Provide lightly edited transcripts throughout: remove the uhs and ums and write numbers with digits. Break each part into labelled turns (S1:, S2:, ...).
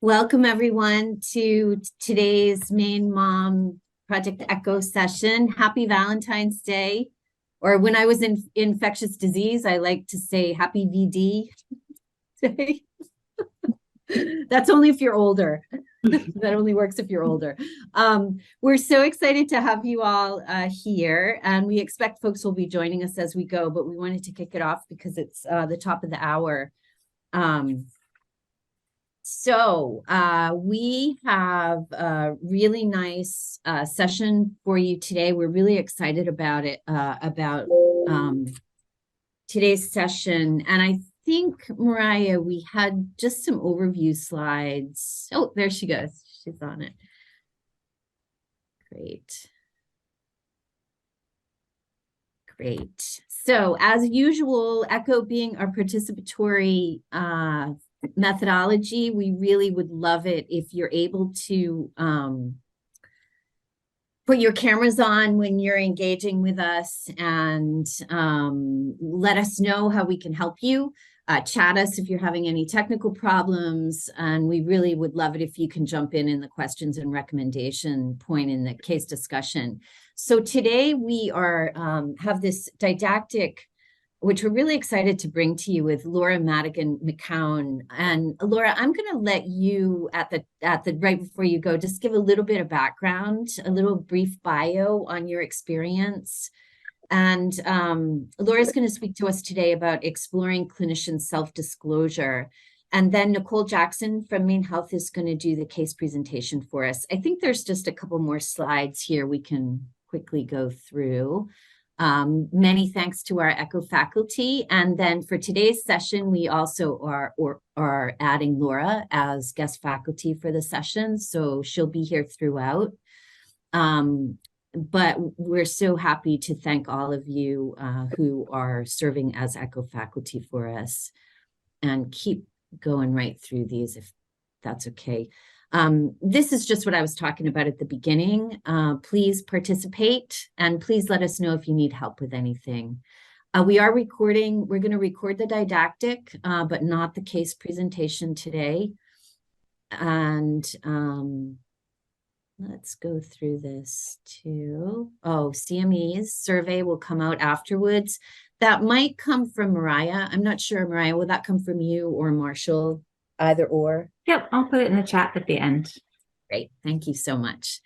S1: Welcome everyone to today's MaineMOM Project Echo session. Happy Valentine's Day. Or when I was in infectious disease, I like to say happy VD Day. That's only if you're older. That only works if you're older. We're so excited to have you all here, and we expect folks will be joining us as we go, but we wanted to kick it off because it's the top of the hour. We have a really nice session for you today. We're really excited about it, about today's session. And I think, Mariah, we had just some overview slides. Oh, there she goes. She's on it. Great. Great. So as usual, Echo being our participatory methodology, we really would love it if you're able to put your cameras on when you're engaging with us and let us know how we can help you. Chat us if you're having any technical problems, and we really would love it if you can jump in the questions and recommendation point in the case discussion. So today we are have this didactic, which we're really excited to bring to you with Laura Madigan McCown. And Laura, I'm going to let you at the right before you go, just give a little bit of background, a little brief bio on your experience. And Laura's going to speak to us today about exploring clinician self-disclosure. And then Nicole Jackson from Maine Health is going to do the case presentation for us. I think there's just a couple more slides here we can quickly go through. Many thanks to our Echo faculty. And then for today's session, we also are adding Laura as guest faculty for the session. So she'll be here throughout. But we're so happy to thank all of you who are serving as Echo faculty for us, and keep going right through these if that's okay. This is just what I was talking about at the beginning. Please participate, and please let us know if you need help with anything. We are recording, we're going to record the didactic, but not the case presentation today. And let's go through this too. Oh, CME's survey will come out afterwards. That might come from Mariah. I'm not sure, Mariah, will that come from you or Marshall? Either or?
S2: Yep, I'll put it in the chat at the end.
S1: Great, thank you so much.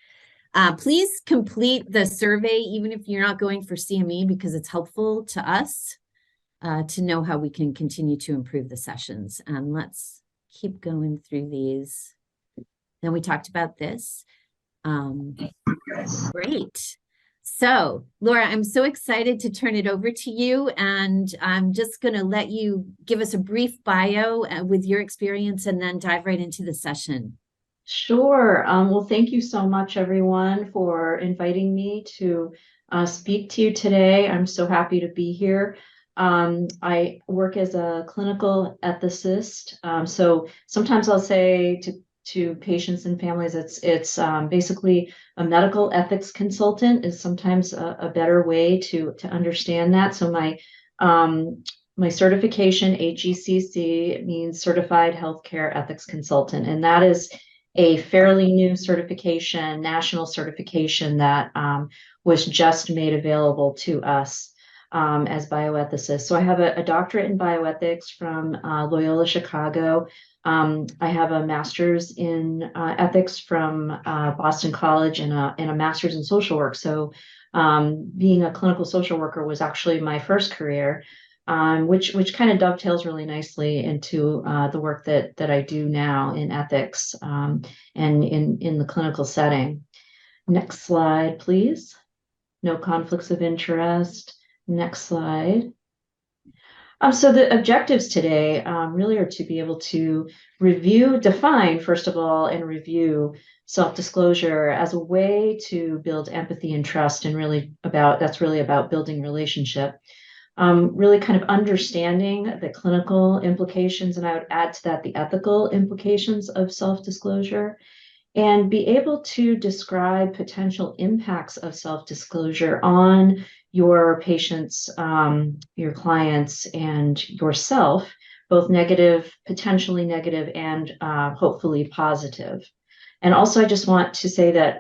S1: Please complete the survey, even if you're not going for CME, because it's helpful to us to know how we can continue to improve the sessions. And let's keep going through these. Then we talked about this. Great. So, Laura, I'm so excited to turn it over to you, and I'm just going to let you give us a brief bio with your experience and then dive right into the session.
S3: Sure. Well, thank you so much, everyone, for inviting me to speak to you today. I'm so happy to be here. I work as a clinical ethicist. So sometimes I'll say to patients and families, it's basically a medical ethics consultant is sometimes a better way to understand that. So my certification, AGCC, means Certified Healthcare Ethics Consultant, and that is a fairly new certification, national certification that was just made available to us as bioethicists. So I have a doctorate in bioethics from Loyola Chicago. I have a master's in ethics from Boston College and a master's in social work. So being a clinical social worker was actually my first career, which kind of dovetails really nicely into the work that I do now in ethics and in the clinical setting. Next slide, please. No conflicts of interest. Next slide. So the objectives today really are to be able to define, first of all, and review self-disclosure as a way to build empathy and trust, and that's really about building relationship. Really kind of understanding the clinical implications, and I would add to that the ethical implications of self-disclosure, and be able to describe potential impacts of self-disclosure on your patients, your clients, and yourself, both negative, potentially negative, and hopefully positive. And also, I just want to say that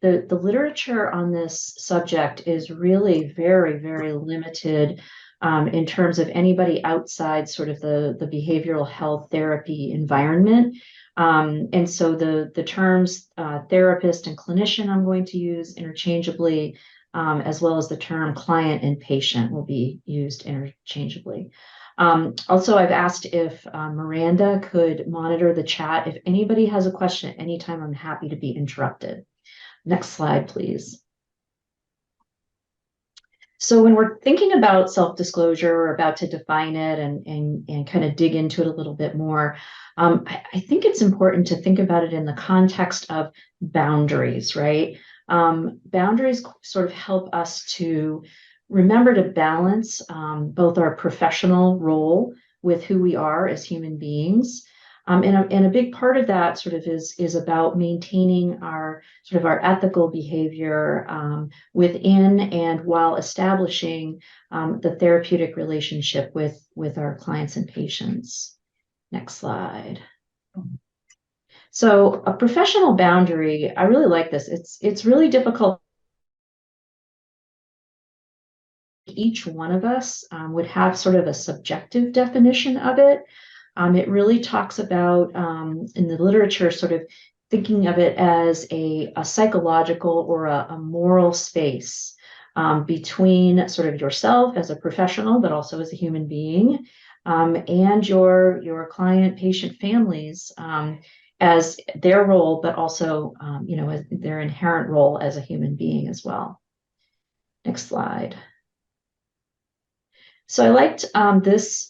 S3: the literature on this subject is really very, very limited in terms of anybody outside sort of the behavioral health therapy environment. And so the terms therapist and clinician I'm going to use interchangeably, as well as the term client and patient will be used interchangeably. Also, I've asked if Miranda could monitor the chat. If anybody has a question at any time, I'm happy to be interrupted. Next slide, please. So when we're thinking about self-disclosure, we're about to define it and kind of dig into it a little bit more. I think it's important to think about it in the context of boundaries, right? Boundaries sort of help us to remember to balance both our professional role with who we are as human beings. And a big part of that sort of is about maintaining our sort of our ethical behavior within and while establishing the therapeutic relationship with our clients and patients. Next slide. So a professional boundary, I really like this. It's really difficult. Each one of us would have sort of a subjective definition of it. It really talks about, in the literature, sort of thinking of it as a psychological or a moral space between sort of yourself as a professional, but also as a human being, and your client, patient, families as their role, but also, as their inherent role as a human being as well. Next slide. So I liked this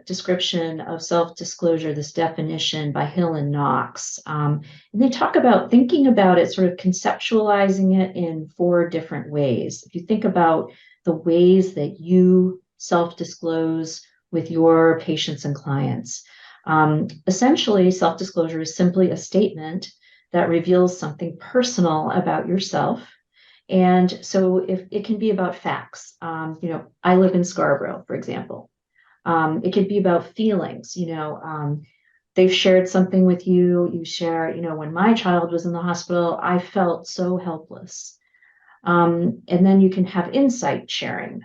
S3: description of self-disclosure, this definition by Hill and Knox. And they talk about thinking about it, sort of conceptualizing it in 4 different ways. If you think about the ways that you self-disclose with your patients and clients, essentially self-disclosure is simply a statement that reveals something personal about yourself. And so if it can be about facts, I live in Scarborough, for example. It could be about feelings, they've shared something with you, you share, when my child was in the hospital, I felt so helpless. And then you can have insight sharing.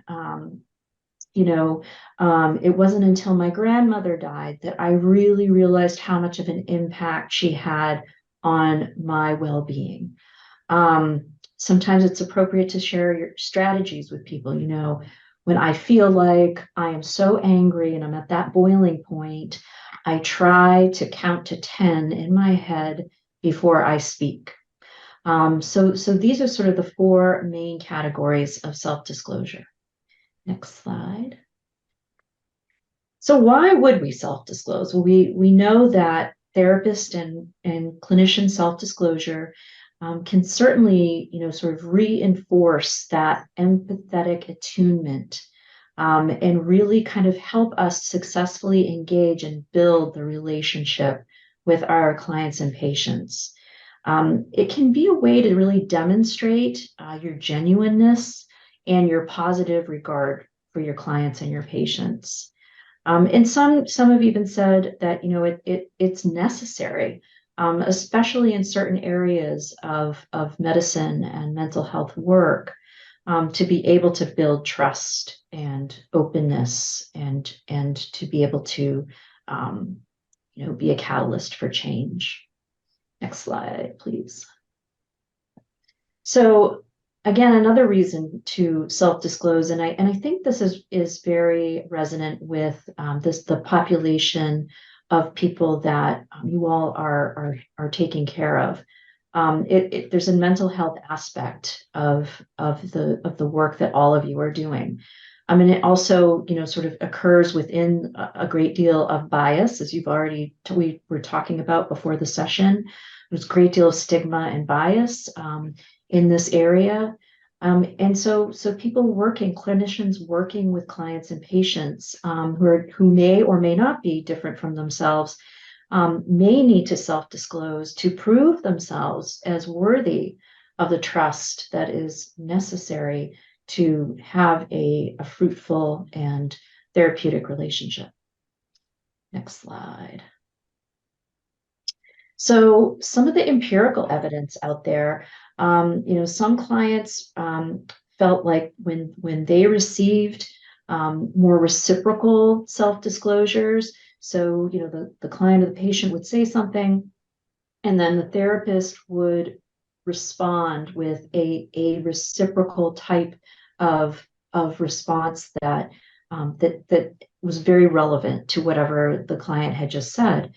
S3: It wasn't until my grandmother died that I really realized how much of an impact she had on my well-being. Sometimes it's appropriate to share your strategies with people. When I feel like I am so angry and I'm at that boiling point, I try to count to 10 in my head before I speak. So these are sort of the 4 main categories of self-disclosure. Next slide. So why would we self-disclose? Well, we know that therapist and clinician self-disclosure can certainly, sort of reinforce that empathetic attunement and really kind of help us successfully engage and build the relationship with our clients and patients. It can be a way to really demonstrate your genuineness and your positive regard for your clients and your patients. And some have even said that, it's necessary. Especially in certain areas of medicine and mental health work, to be able to build trust and openness and to be able to, be a catalyst for change. Next slide, please. So again, another reason to self-disclose, and I think this is very resonant with the population of people that you all are taking care of. There's a mental health aspect of the work that all of you are doing. And it also, sort of occurs within a great deal of bias, as we were talking about before the session. There's a great deal of stigma and bias in this area. And so clinicians working with clients and patients who may or may not be different from themselves may need to self-disclose to prove themselves as worthy of the trust that is necessary to have a fruitful and therapeutic relationship. Next slide. So some of the empirical evidence out there, some clients felt like when they received more reciprocal self-disclosures, so the client or the patient would say something, and then the therapist would respond with a reciprocal type of response that was very relevant to whatever the client had just said.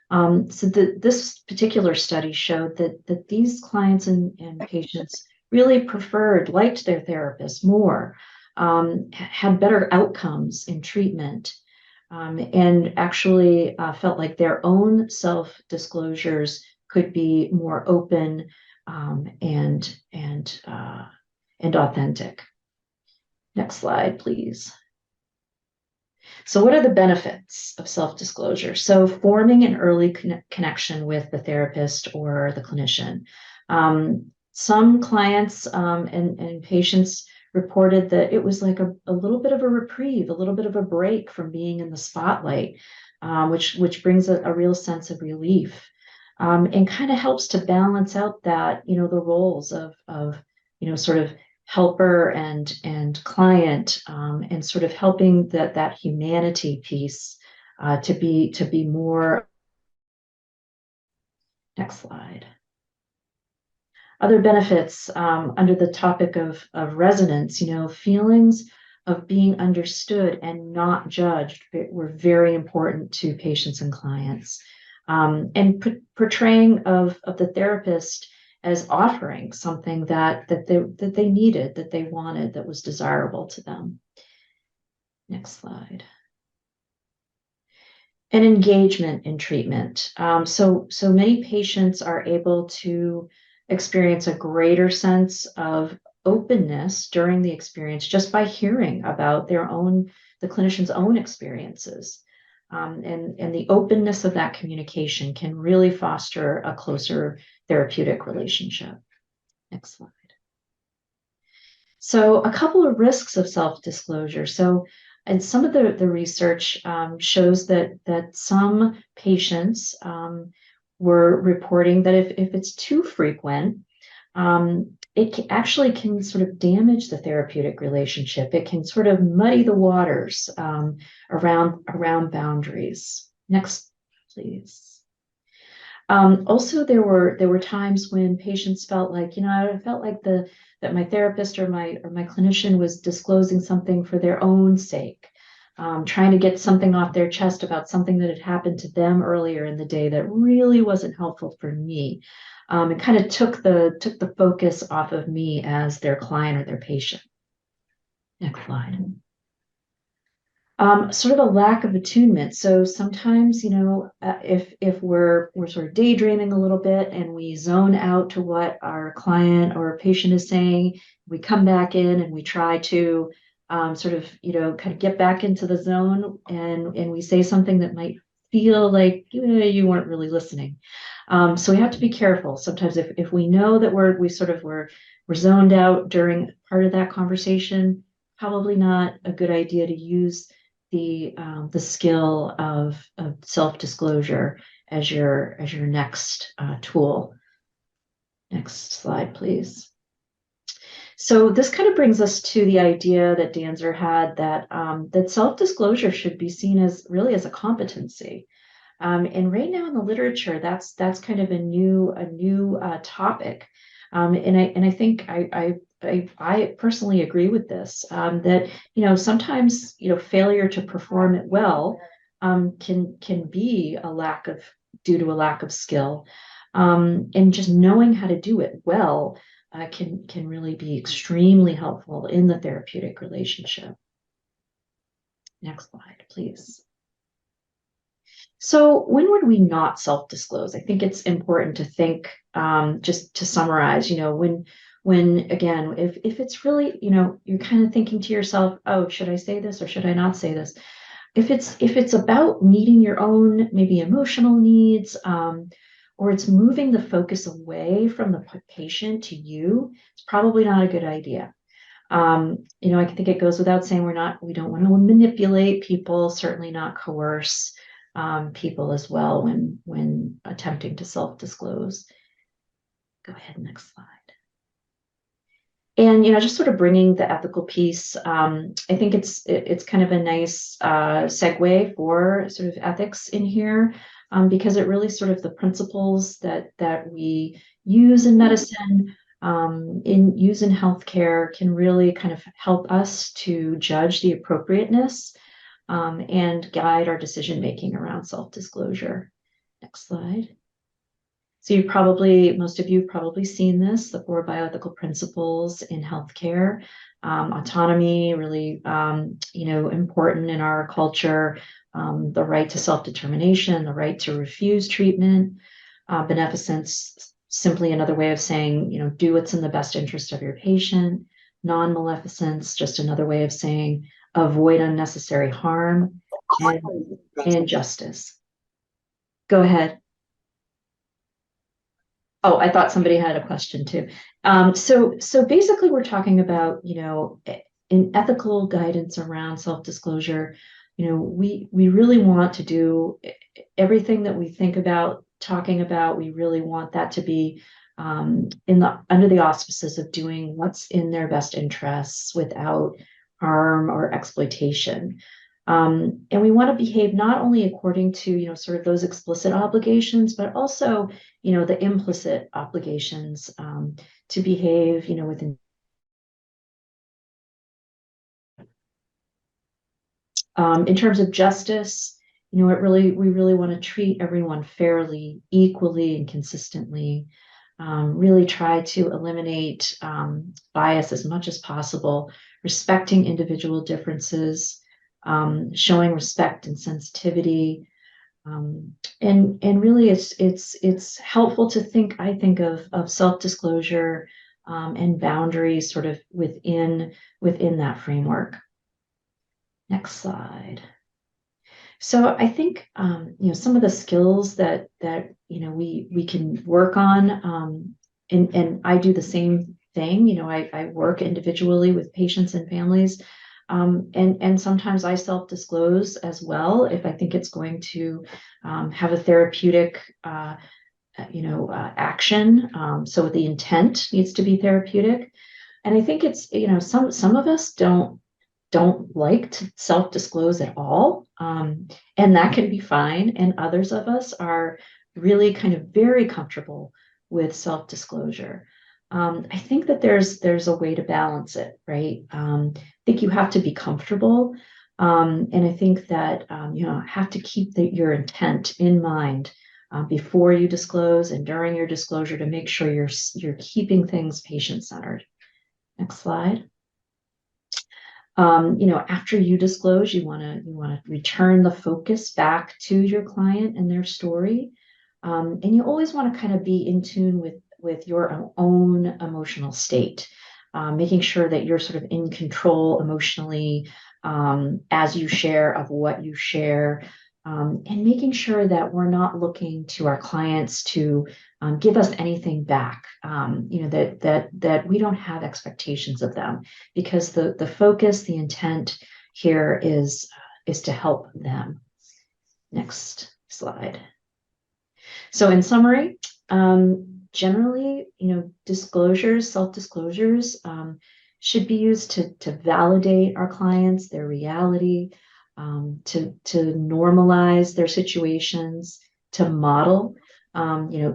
S3: This particular study showed that these clients and patients really liked their therapist more, had better outcomes in treatment, and actually felt like their own self-disclosures could be more open, and authentic. Next slide, please. So what are the benefits of self-disclosure? So forming an early connection with the therapist or the clinician. Some clients and patients reported that it was like a little bit of a reprieve, a little bit of a break from being in the spotlight, which brings a real sense of relief, and kind of helps to balance out that, the roles of sort of helper and client, and sort of helping that humanity piece to be more. Next slide. Other benefits under the topic of resonance, feelings of being understood and not judged were very important to patients and clients, and portraying of the therapist as offering something that they needed, that they wanted, that was desirable to them. Next slide. And engagement in treatment. So many patients are able to experience a greater sense of openness during the experience just by hearing about the clinician's own experiences. And the openness of that communication can really foster a closer therapeutic relationship. Next slide. So a couple of risks of self-disclosure. And some of the research shows that some patients were reporting that if it's too frequent, it actually can sort of damage the therapeutic relationship. It can sort of muddy the waters around boundaries. Next, please. Also, there were times when patients felt like, I felt like that my therapist or my clinician was disclosing something for their own sake, trying to get something off their chest about something that had happened to them earlier in the day that really wasn't helpful for me. It kind of took the focus off of me as their client or their patient. Next slide. Sort of a lack of attunement. So sometimes, if we're sort of daydreaming a little bit and we zone out to what our client or patient is saying, we come back in and we try to sort of, kind of get back into the zone, and we say something that might feel like you weren't really listening. So we have to be careful. Sometimes if we know that we're zoned out during part of that conversation, probably not a good idea to use the skill of self-disclosure as your next tool. Next slide, please. So this kind of brings us to the idea that Danzer had that self-disclosure should be seen as really as a competency. And right now in the literature, that's kind of a new topic. And I think I personally agree with this, that, sometimes, failure to perform it well can be due to a lack of skill. And just knowing how to do it well can really be extremely helpful in the therapeutic relationship. Next slide, please. So when would we not self-disclose? I think it's important to think, just to summarize, when again, if it's really, you're kind of thinking to yourself, oh, should I say this or should I not say this? If it's about meeting your own maybe emotional needs, or it's moving the focus away from the patient to you, it's probably not a good idea. I think it goes without saying we don't want to manipulate people, certainly not coerce. people as well when attempting to self-disclose. Go ahead, next slide. And just sort of bringing the ethical piece, I think it's kind of a nice segue for sort of ethics in here, because it really sort of the principles that we use in medicine, use in healthcare, can really kind of help us to judge the appropriateness and guide our decision making around self-disclosure. Next slide. So most of you have probably seen this, the 4 bioethical principles in healthcare. Autonomy, really, important in our culture. The right to self-determination, the right to refuse treatment. Beneficence, simply another way of saying, do what's in the best interest of your patient. Non-maleficence, just another way of saying avoid unnecessary harm. And justice. Go ahead. Oh, I thought somebody had a question too. So basically we're talking about, in ethical guidance around self-disclosure, we really want to do everything that we think about talking about. We really want that to be under the auspices of doing what's in their best interests without harm or exploitation. And we want to behave not only according to, sort of those explicit obligations, but also, the implicit obligations to behave, within. In terms of justice, we really want to treat everyone fairly, equally, and consistently. Really try to eliminate bias as much as possible, respecting individual differences. Showing respect and sensitivity, and really it's helpful to think, I think, of self-disclosure and boundaries sort of within that framework. Next slide. So I think some of the skills that we can work on, and I do the same thing. I work individually with patients and families. And sometimes I self-disclose as well if I think it's going to have a therapeutic, action. So the intent needs to be therapeutic. And I think it's, some of us don't like to self-disclose at all. And that can be fine. And others of us are really kind of very comfortable with self-disclosure. I think that there's a way to balance it, right? I think you have to be comfortable. And I think that, have to keep your intent in mind before you disclose and during your disclosure to make sure you're keeping things patient-centered. Next slide. After you disclose, you want to return the focus back to your client and their story. And you always want to kind of be in tune with your own emotional state, making sure that you're sort of in control emotionally as you share of what you share, and making sure that we're not looking to our clients to give us anything back, that we don't have expectations of them, because the focus, the intent here is to help them. Next slide. So in summary, generally, disclosures, self-disclosures should be used to validate our clients, their reality, to normalize their situations, to model,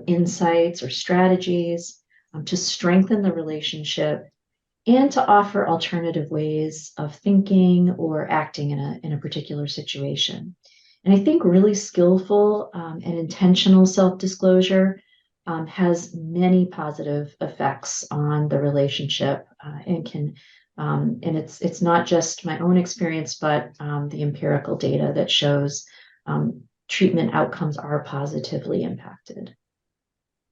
S3: insights or strategies, to strengthen the relationship, and to offer alternative ways of thinking or acting in a particular situation. And I think really skillful and intentional self-disclosure has many positive effects on the relationship, and can, and it's not just my own experience, but the empirical data that shows treatment outcomes are positively impacted.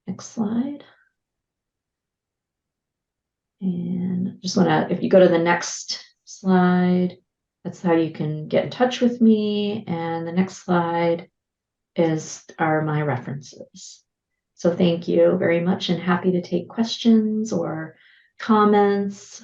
S3: Next slide. And just want to, if you go to the next slide, that's how you can get in touch with me. And the next slide are my references. So thank you very much, and happy to take questions or comments.